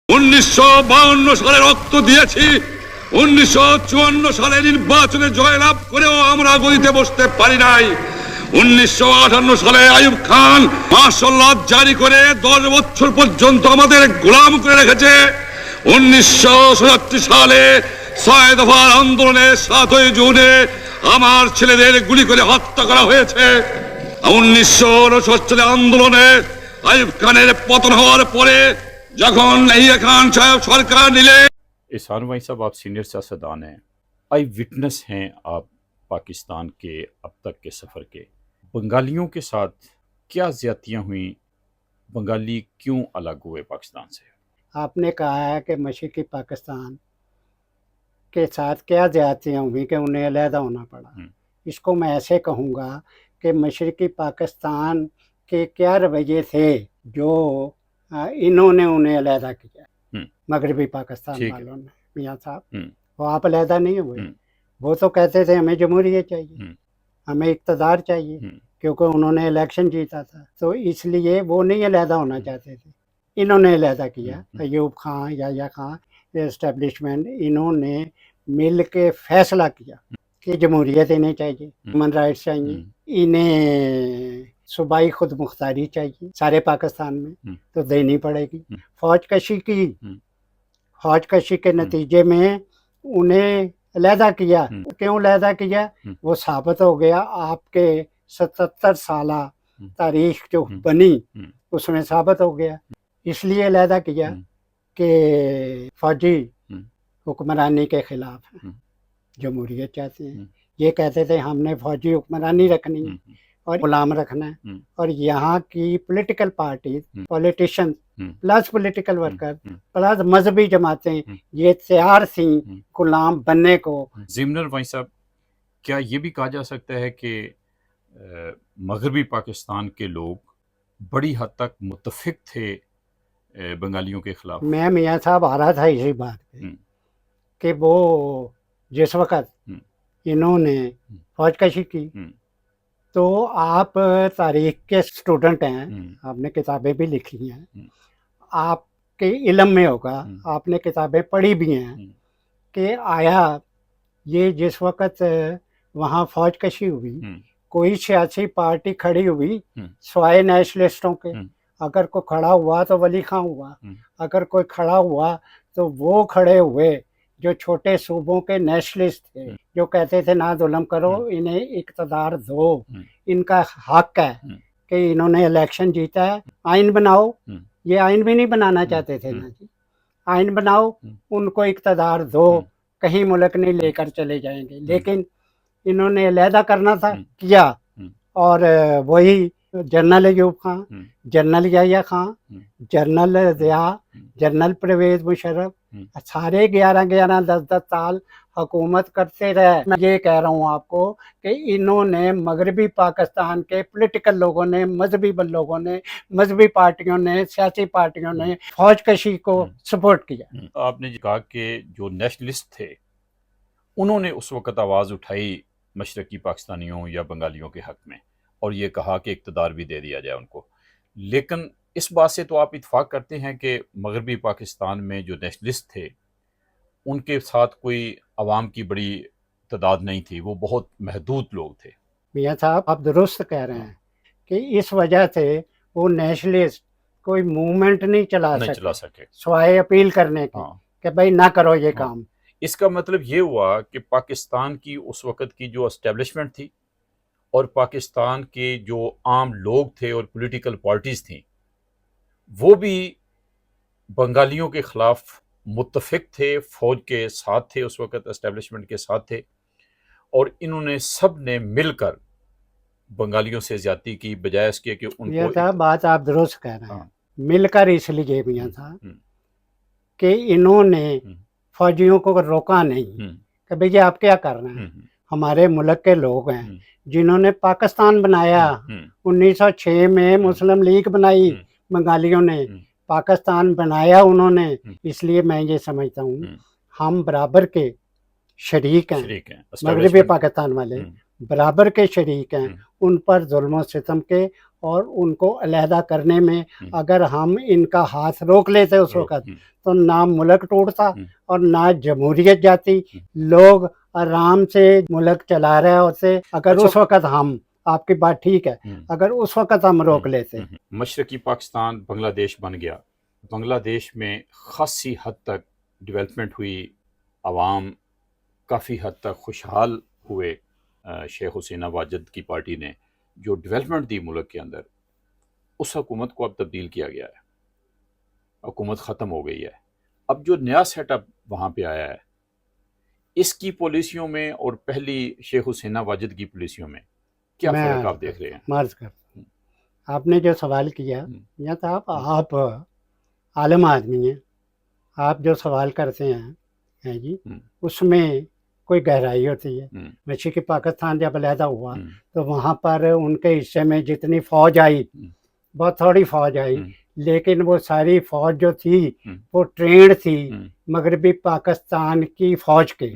1952 সালে রক্ত দিয়েছি, 1954 সালে নির্বাচনে জয়লাভ করেও আমরা গদিতে বসতে পারি নাই। 1958 সালে আইয়ুব খান মার্শাল ল জারি করে 10 বছর পর্যন্ত আমাদের গোলাম করে রেখেছে। 1967 সালে 6 দফার আন্দোলনে 7 জুনে আমার ছেলেদের গুলি করে হত্যা করা হয়েছে। 1969 সালে আন্দোলনে আইয়ুব খানের পতন হওয়ার পরে जखन अय्यूब खान साहब सरकार निले। इरफान भाई साहब, आप सीनियर सियासतदान हैं, आई विटनेस हैं आप पाकिस्तान के अब तक के सफ़र के। बंगालियों के साथ क्या ज्यादतियाँ हुई, बंगाली क्यों अलग हुए पाकिस्तान से? आपने कहा है कि मशरक़ी पाकिस्तान के साथ क्या ज्यादतियाँ हुई कि उन्हें अलहदा होना पड़ा। इसको मैं ऐसे कहूँगा कि मशरक़ी पाकिस्तान के क्या रवैये थे जो इन्होंने उन्हें अलहदा किया। मगरबी पाकिस्तान वालों ने, मियाँ साहब, वो आप अलहदा नहीं हुए। वो तो कहते थे हमें जमहूरियत चाहिए, हमें इक़्तिदार चाहिए, क्योंकि उन्होंने इलेक्शन जीता था, तो इसलिए वो नहीं अलहदा होना चाहते थे। इन्होंने अलहदा किया। अय्यूब खान, याह्या खान, एस्टेब्लिशमेंट, इन्होंने मिल के फैसला किया कि जमहूरियत इन्हें चाहिए, ह्यूमन राइट्स चाहिए, इन्हें सूबाई खुद मुख्तारी चाहिए सारे पाकिस्तान में, तो देनी पड़ेगी। फौज कशी के नतीजे में उन्हें अलहदा किया। क्यों अलहदा किया? वो साबित हो गया आपके 77 साल तारीख जो बनी उसमें साबित हो गया। इसलिए अलहदा किया कि फौजी हुक्मरानी के खिलाफ है, जमहूरियत चाहते हैं। ये कहते थे हमने फौजी हुक्मरानी रखनी है और गुलाम रखना है, और यहाँ की political party, politician plus political worker plus मजहबी जमातें ये तैयार थी गुलाम बनने को। ज़िमनर भाई साहब, क्या ये भी कहा जा सकता है कि मगरबी पाकिस्तान के लोग बड़ी हद तक मुत्तफिक थे बंगालियों के खिलाफ? मैं मियाँ साहब आ रहा था इसी बात पे कि वो जिस वक़्त इन्होंने फौज कशी की, तो आप तारीख के स्टूडेंट हैं, आपने किताबें भी लिखी हैं, आपके इल्म में होगा, आपने किताबें पढ़ी भी हैं कि आया ये जिस वक़्त वहाँ फौज कशी हुई, कोई सियासी पार्टी खड़ी हुई स्वाय नेशनलिस्टों के? अगर कोई खड़ा हुआ तो वली खां हुआ, अगर कोई खड़ा हुआ तो वो खड़े हुए जो छोटे सूबों के नेशनलिस्ट थे, जो कहते थे ना जुल्म करो, इन्हें इक़्तिदार दो, इनका हक है कि इन्होंने इलेक्शन जीता है, आइन बनाओ। ये आइन भी नहीं बनाना चाहते थे ना जी, आइन बनाओ, उनको इक़्तिदार दो, कहीं मुल्क नहीं लेकर चले जाएंगे। लेकिन इन्होंने अलहदा करना था, किया, और वही general Ayub Khan, general Yahya Khan, general Zia, general Pervez Musharraf सारे 11-11, 10-10 साल हुकूमत करते रहे। मैं ये कह रहा हूँ आपको कि इन्होंने मगरबी पाकिस्तान के पॉलिटिकल लोगों ने, मजहबी लोगों ने, मजहबी पार्टियों ने, सियासी पार्टियों ने फौज कशी को सपोर्ट किया। आपने कहा कि जो नेशनलिस्ट थे उन्होंने उस वक़्त आवाज़ उठाई मशरक़ी पाकिस्तानियों या बंगालियों के हक़ में, और ये कहा कि इक़्तिदार भी दे दिया जाए उनको। लेकिन इस बात से तो आप इत्फाक करते हैं कि मगरबी पाकिस्तान में जो नेशनलिस्ट थे उनके साथ कोई अवाम की बड़ी तादाद नहीं थी, वो बहुत महदूद लोग थे। मियाँ साहब, आप दुरुस्त कह रहे हैं कि इस वजह से वो नेशनलिस्ट कोई मूवमेंट नहीं चला सके स्वाय अपील करने की कि भाई ना करो ये काम। इसका मतलब ये हुआ कि पाकिस्तान की उस वक़्त की जो एस्टेब्लिशमेंट थी और पाकिस्तान के जो आम लोग थे और पॉलिटिकल पार्टीज़ थी, वो भी बंगालियों के ख़िलाफ़ मुत्तफ़िक थे, फ़ौज के साथ थे, उस वक़्त एस्टेब्लिशमेंट के साथ थे, और इन्होंने सब ने मिलकर बंगालियों से ज़्यादती की, बजाय इसके कि उनको। बात आप दुरुस्त कह रहे हैं। मिलकर इसलिए मियाँ साहब कि इन्होंने फौजियों को रोका नहीं कि भैया आप क्या कर रहे हैं। हमारे मुल्क के लोग हैं जिन्होंने पाकिस्तान बनाया, 1906 में मुस्लिम लीग बनाई, बंगालियों ने पाकिस्तान बनाया उन्होंने। इसलिए मैं ये समझता हूँ हम बराबर के शरीक हैं मगरबी पाकिस्तान वाले, बराबर के शरीक हैं, उन पर जुल्म सितम के और उनको अलहदा करने में अगर हम इनका हाथ रोक लेते उस वक़्त तो ना मुल्क टूटता और ना जमहूरियत जाती, लोग आराम से मुल्क चला रहे होते अगर उस वक़्त हम, आपकी बात ठीक है, अगर उस वक़्त हम रोक लेते। मशरकी पाकिस्तान बांग्लादेश बन गया, बांग्लादेश में खासी हद तक डेवलपमेंट हुई, आवाम काफ़ी हद तक खुशहाल हुए। शेख हुसैन वाजिद की पार्टी ने जो डेवलपमेंट दी मुल्क के अंदर, उस हुकूमत को अब तब्दील किया गया है, हुकूमत ख़त्म हो गई है। अब जो नया सेटअप वहाँ पे आया है, इसकी पॉलिसियों में और पहली शेख हुसैन वाजिद की पॉलिसियों में क्या फ़र्क आप देख रहे हैं? मार्ज कर, आपने जो सवाल किया या तो आप आलम आदमी हैं, आप जो सवाल करते हैं जी, उसमें कोई गहराई होती है। मशरक़ी पाकिस्तान जब अलहदा हुआ तो वहाँ पर उनके हिस्से में जितनी फ़ौज आई, बहुत थोड़ी फ़ौज आई, लेकिन वो सारी फ़ौज जो थी वो ट्रेंड थी मगरबी पाकिस्तान की फ़ौज के,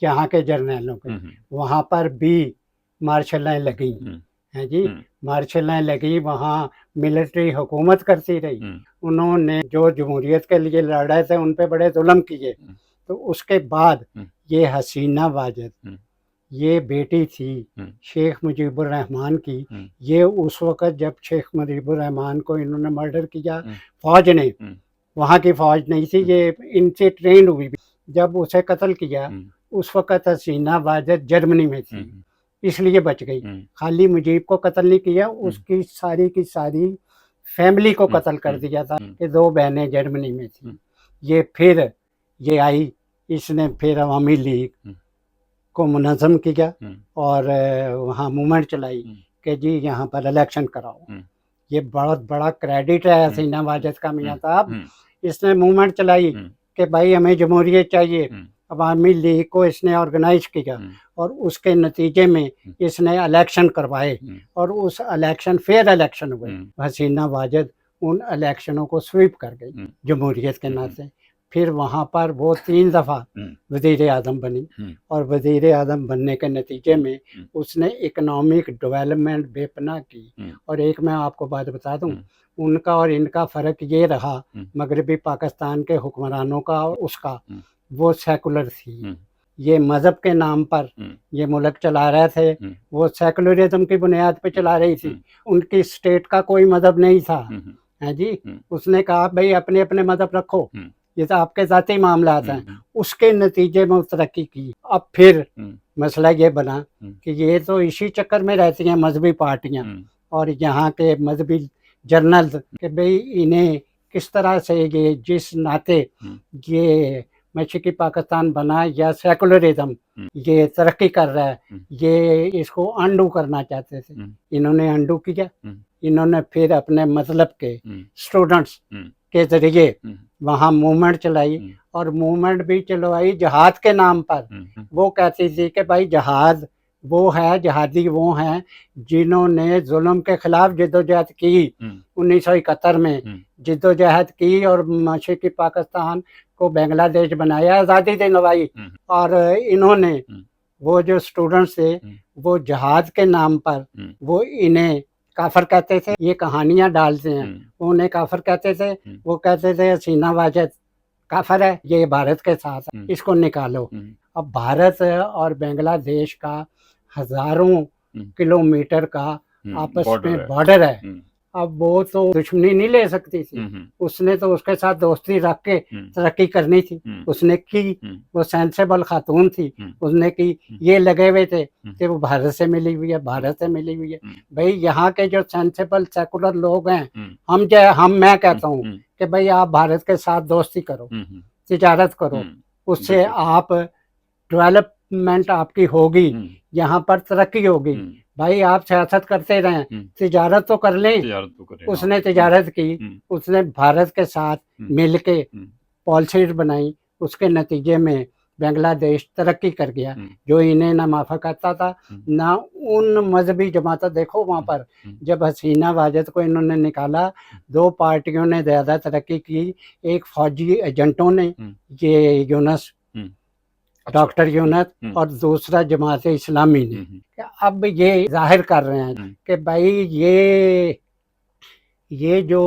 यहाँ के जर्नलों के। वहाँ पर भी मार्शल लाएँ लगी हैं जी, मार्शल लाएँ लगी, वहाँ मिलिट्री हुकूमत करती रही। उन्होंने जो जमहूरियत के लिए लड़े थे उन पे बड़े जुल्म किए। तो उसके बाद ये हसीना वाजिद, ये बेटी थी शेख मुजीबुर रहमान की, ये उस वक़्त जब शेख मुजीबुर रहमान को इन्होंने मर्डर किया, फ़ौज ने, वहाँ की फ़ौज नहीं थी, ये इनसे ट्रेंड हुई। जब उसे कत्ल किया उस वक़्त हसीना वाजिद जर्मनी में थी, इसलिए बच गई। खाली मुजीब को कत्ल नहीं किया, उसकी सारी की सारी फैमिली को कत्ल कर दिया था कि 2 बहनें जर्मनी में थी। ये फिर ये आई, इसने फिर अवामी लीग को मुनज़्ज़म किया और वहाँ मूवमेंट चलाई कि जी यहाँ पर इलेक्शन कराओ। ये बहुत बड़ा क्रेडिट है हसीना वाजिद का मियां साहब, इसने मूवमेंट चलाई कि भाई हमें जमहूरियत चाहिए। अवामी लीग को इसने ऑर्गेनाइज किया और उसके नतीजे में इसने इलेक्शन करवाए और उस इलेक्शन फेयर इलेक्शन हुए। हसीना वाजिद उन इलेक्शनों को स्वीप कर गई जमहूरियत के नाते। फिर वहाँ पर वो 3 दफ़ा वज़ीर आज़म बनी और वज़ीर आज़म बनने के नतीजे में उसने इकनॉमिक डेवलपमेंट बेपनाह की। और एक मैं आपको बात बता दूँ, उनका और इनका फ़र्क ये रहा मगरबी पाकिस्तान के हुक्मरानों का और उसका, वो सेकुलर थी। ये मज़हब के नाम पर ये मुल्क चला रहे थे, वो सेकुलरिज़म की बुनियाद पे चला रही थी। उनकी स्टेट का कोई मज़हब नहीं था, हैं जी। उसने कहा भाई अपने अपने मज़हब रखो, ये तो आपके ज़ाती मामलात हैं। उसके नतीजे में तरक्की की। अब फिर मसला ये बना कि ये तो इसी चक्कर में रहती हैं मजहबी पार्टियां और यहाँ के मजहबी जर्नल कि भाई इन्हें किस तरह से ये जिस नाते ये मशरक़ी पाकिस्तान बना या सेकुलरिज्म ये तरक्की कर रहा है, ये इसको अंडू करना चाहते थे। इन्होंने अंडू किया। इन्होंने फिर अपने मतलब के स्टूडेंट्स के जरिए वहाँ मूवमेंट चलाई और मूवमेंट भी चलवाई जहाद के नाम पर। वो कहती थी कि भाई जहाद वो है, जहादी वो हैं जिन्होंने जुल्म के खिलाफ जिद्दोजहद की 1971 में जिद्दोजहद की और मशरक़ी पाकिस्तान को बांग्लादेश बनाया, आज़ादी दिलवाई। और इन्होंने वो जो स्टूडेंट्स थे वो जहाद के नाम पर वो इन्हें काफर कहते थे। ये कहानियां डालते हैं, उन्हें काफर कहते थे। वो कहते थे हसीना वाजिद काफर है, ये भारत के साथ है, इसको निकालो। अब भारत और बांग्लादेश का हजारों किलोमीटर का आपस में बॉर्डर है। अब वो तो दुश्मनी नहीं ले सकती थी, उसने तो उसके साथ दोस्ती रख के तरक्की करनी थी। उसने की, वो सेंसेबल खातून थी, उसने की। ये लगे हुए थे कि वो भारत से मिली हुई है, भारत से मिली हुई है। भाई यहाँ के जो सेंसेबल सेकुलर लोग हैं, मैं कहता हूँ कि भाई आप भारत के साथ दोस्ती करो, तिजारत करो, उससे आप डेवलपमेंट आपकी होगी, यहाँ पर तरक्की होगी। भाई आप सियासत करते रहें, तिजारत तो कर लें। उसने तिजारत की, उसने भारत के साथ मिलके पॉलिसीज बनाई, उसके नतीजे में बांग्लादेश तरक्की कर गया। जो इन्हें ना माफा करता था ना उन मजहबी जमात। देखो वहाँ पर जब हसीना वाजिद को इन्होंने निकाला, 2 पार्टियों ने ज़्यादा तरक्की की। एक फौजी एजेंटों ने, ये यूनस डॉक्टर यूनस और दूसरा जमात इस्लामी ने। अब ये जाहिर कर रहे हैं कि भाई ये जो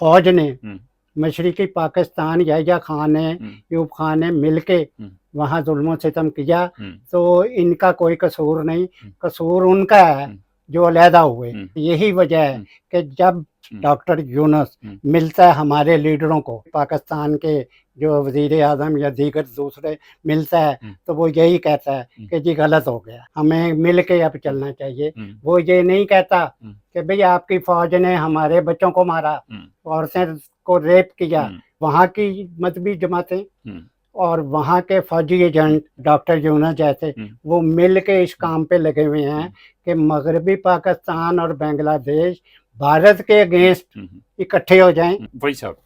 फौज ने मशरकी पाकिस्तान यहया खान ने यूब खान ने मिलके वहाँ जुल्म सितम किया, तो इनका कोई कसूर नहीं, कसूर उनका है जो अलहदा हुए। यही वजह है कि जब डॉक्टर यूनस मिलता है हमारे लीडरों को, पाकिस्तान के जो वजीर आजम या दीगर दूसरे मिलता है, तो वो यही कहता है कि जी गलत हो गया, हमें मिल के अब चलना चाहिए। वो ये नहीं कहता कि भाई आपकी फौज ने हमारे बच्चों को मारा, औरतें को रेप किया। वहाँ की मजहबी जमातें और वहाँ के फौजी एजेंट डॉक्टर यूनस जैसे वो मिल के इस काम पे लगे हुए हैं कि मगरबी पाकिस्तान और बांग्लादेश भारत के अगेंस्ट इकट्ठे हो जाएं। वही साहब,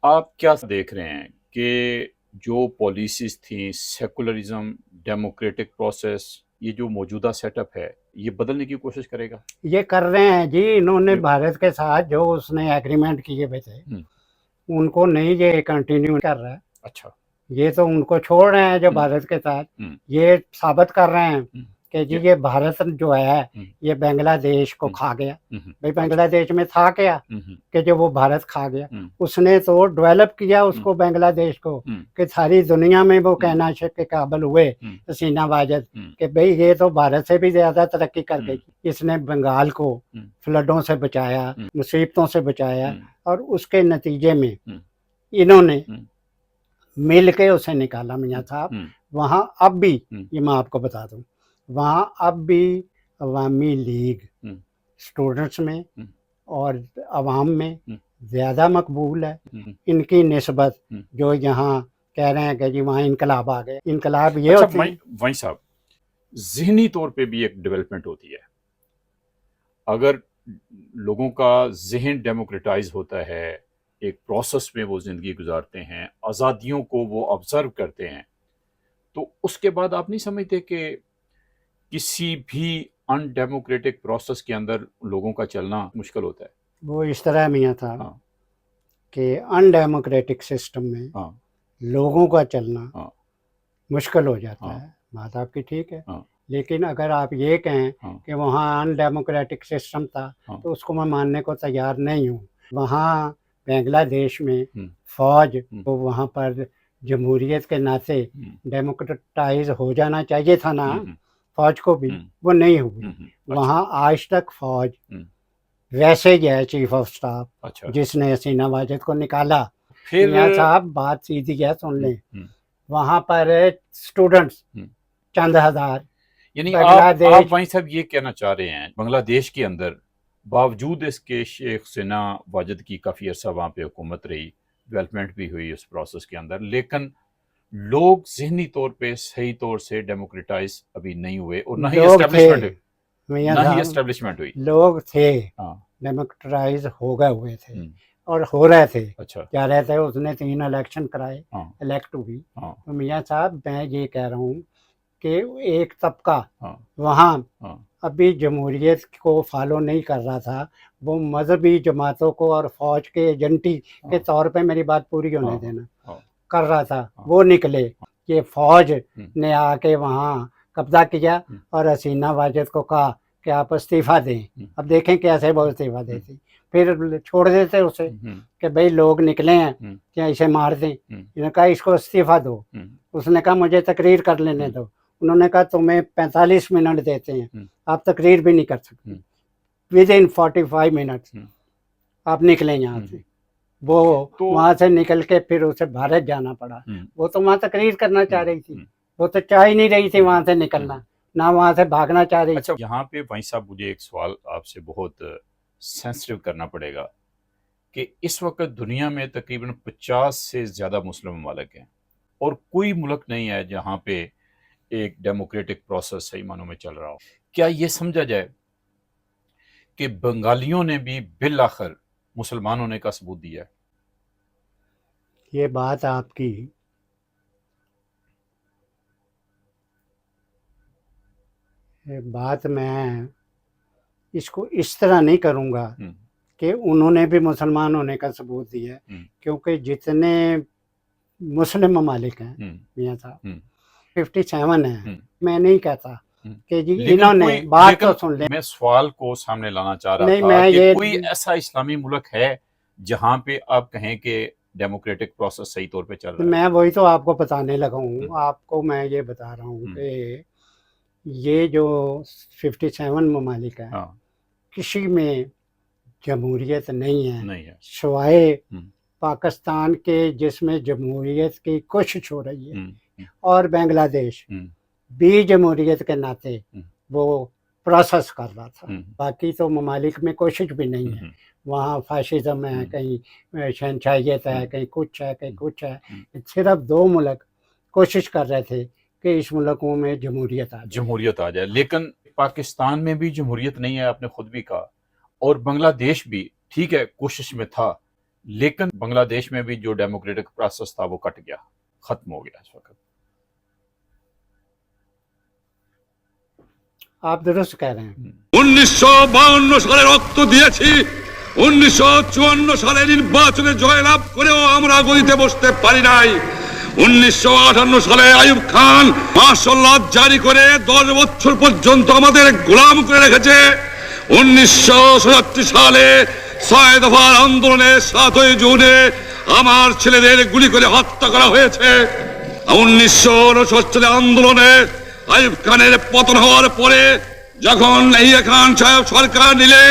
आप क्या देख रहे हैं कि जो पॉलिसीज थी, सेकुलरिज्म, डेमोक्रेटिक प्रोसेस, ये जो मौजूदा सेटअप है, ये बदलने की कोशिश करेगा? ये कर रहे हैं जी, इन्होंने भारत के साथ जो उसने एग्रीमेंट किए हुए थे उनको नहीं ये कंटिन्यू कर रहा है। अच्छा, ये तो उनको छोड़ रहे हैं जो भारत के साथ, ये साबित कर रहे हैं कि जी ये भारत जो है ये बांग्लादेश को खा गया। भाई बांग्लादेश में था क्या कि जो वो भारत खा गया, उसने तो डेवलप किया उसको बांग्लादेश को कि सारी दुनिया में वो कहना के काबिल हुए हसीना वाजिद कि भाई ये तो भारत से भी ज्यादा तरक्की कर गई। इसने बंगाल को फ्लडों से बचाया, मुसीबतों से बचाया, और उसके नतीजे में इन्होंने मिल के उसे निकाला। मियाँ साहब वहाँ अब भी, ये मैं आपको बता दूं, वहाँ अब भी अवामी लीग स्टूडेंट्स में और अवाम में ज़्यादा मकबूल है इनकी निस्बत जो यहाँ कह रहे हैं कि जी वहाँ इनकलाब आ गए। इनकलाब ये होती है। वहीं साहब, ज़हनी तौर पे भी एक डेवलपमेंट होती है। अगर लोगों का जहन डेमोक्रेटाइज होता है, एक प्रोसेस में वो ज़िंदगी गुजारते हैं, आज़ादियों को वो ऑब्जर्व करते हैं, तो उसके बाद आप नहीं समझते कि किसी भी अनडेमोक्रेटिक प्रोसेस के अंदर लोगों का चलना मुश्किल होता है? वो इस तरह मियाँ था कि अनडेमोक्रेटिक सिस्टम में लोगों का चलना मुश्किल हो जाता है। बात आपकी ठीक है, लेकिन अगर आप ये कहें कि वहाँ अनडेमोक्रेटिक सिस्टम था तो उसको मैं मानने को तैयार नहीं हूँ। वहाँ बांग्लादेश में फौज तो वहाँ पर जमहूरियत के नाते डेमोक्रेटाइज हो जाना चाहिए था ना फौज को भी, वो नहीं हुई। वहाँ आज तक फौज वैसे ही है चीफ ऑफ स्टाफ जिसने हसीना वाजिद को निकाला। फिर साहब बात सीधी है, सुन लें, वहाँ पर स्टूडेंट्स चंद हजार, यानी आप वहीं साहब ये कहना चाह रहे हैं बांग्लादेश के अंदर बावजूद इसके शेख हसीना वाजिद की काफ़ी अरसा वहाँ पे हुकूमत रही, डेवलपमेंट भी हुई उस प्रोसेस के अंदर, लेकिन लोग जहनी तौर पे सही तौर से डेमोक्रेटाइज अभी नहीं हुए और ना ही एस्टेब्लिशमेंट हुई। लोग थे डेमोक्रेटाइज हो गए हुए थे और हो रहे थे। अच्छा, क्या रहे थे, उसने 3 इलेक्शन कराए, इलेक्ट हुई। तो मियाँ साहब मैं ये कह रहा हूँ कि एक तबका वहाँ अभी जमहूरियत को फॉलो नहीं कर रहा था, वो मजहबी जमातों को और फौज के एजेंटी के तौर पे, मेरी बात पूरी होने देना, कर रहा था। वो निकले कि फौज ने आके वहाँ कब्जा किया और हसीना वाजिद को कहा कि आप इस्तीफा दें। अब देखें कैसे वो इस्तीफा देती, फिर छोड़ देते उसे कि भाई लोग निकले हैं क्या इसे मार दें। इन्होंने कहा इसको इस्तीफा दो, उसने कहा मुझे तकरीर कर लेने दो। उन्होंने कहा तुम्हें 45 मिनट देते हैं, आप तकरीर भी नहीं कर सकते, विद इन 45 मिनट्स आप निकले यहाँ से। वो तो वहाँ से निकल के फिर उसे भारत जाना पड़ा। वो तो वहाँ तकरीर करना चाह रही थी, वो तो चाह ही नहीं रही थी वहाँ से निकलना, ना वहाँ से भागना चाह रही। अच्छा, यहाँ पे भाई साहब मुझे एक सवाल आपसे बहुत सेंसिटिव करना पड़ेगा कि इस वक्त दुनिया में तकरीबन 50 से ज़्यादा मुस्लिम ममालिक हैं और कोई मुल्क नहीं है जहाँ पे एक डेमोक्रेटिक प्रोसेस सही मानों में चल रहा हो। क्या ये समझा जाए कि बंगालियों ने भी बिल आखिर मुसलमान होने का सबूत दिया है? ये बात आपकी बात मैं इसको इस तरह नहीं करूँगा कि उन्होंने भी मुसलमान होने का सबूत दिया है, क्योंकि जितने मुस्लिम ममालिक हैं मियाँ साहब, 57 है। मैं नहीं कहता कि जी इन्होंने बात तो सुन ले। मैं सवाल को सामने लाना चाह रहा नहीं, था मैं कि ये कोई ऐसा इस्लामी मुल्क है जहां पे आप कहें कि डेमोक्रेटिक प्रोसेस सही तौर पे चल रहा है? मैं वही तो आपको बताने लगा हूँ। आपको मैं ये बता रहा हूँ कि ये जो 57 ममालिक है, हाँ, किसी में जमहूरियत नहीं है, नहीं है। सिवाय पाकिस्तान के जिसमें जमहूरियत की कोशिश हो रही है, और बांग्लादेश भी जमहूरियत के नाते वो प्रोसेस कर रहा था। बाकी तो ममालिक में कोशिश भी नहीं है। वहाँ फाशिज्म है, कहीं शहनशाहियत है, कहीं कुछ है, कहीं कुछ है। सिर्फ 2 मुल्क कोशिश कर रहे थे कि इस मुल्कों में जमहूरियत आ जाए। लेकिन पाकिस्तान में भी जमहूरियत नहीं है, आपने खुद भी कहा, और बांग्लादेश भी ठीक है कोशिश में था, लेकिन बांग्लादेश में भी जो डेमोक्रेटिक प्रोसेस था वो कट गया, खत्म हो गया इस वक्त। आप दुरुस्त कह रहे हैं। 1952 সালে রক্ত দিয়েছি, 1954 সালে নির্বাচনে জয়লাভ করেও আমরা গদিতে বসতে পারি নাই। 1958 সালে আইয়ুব খান মার্শাল ল জারি করে 10 বছর পর্যন্ত আমাদের গোলাম করে রেখেছে। 1967 সালে 6 দফার আন্দোলনে 7 জুনে আমার ছেলেদের গুলি করে হত্যা করা হয়েছে। 1969 সালে আন্দোলনে আইয়ুব খানের পতন হওয়ার পরে যখন ইয়াহিয়া খান সাহেব সরকার নিলে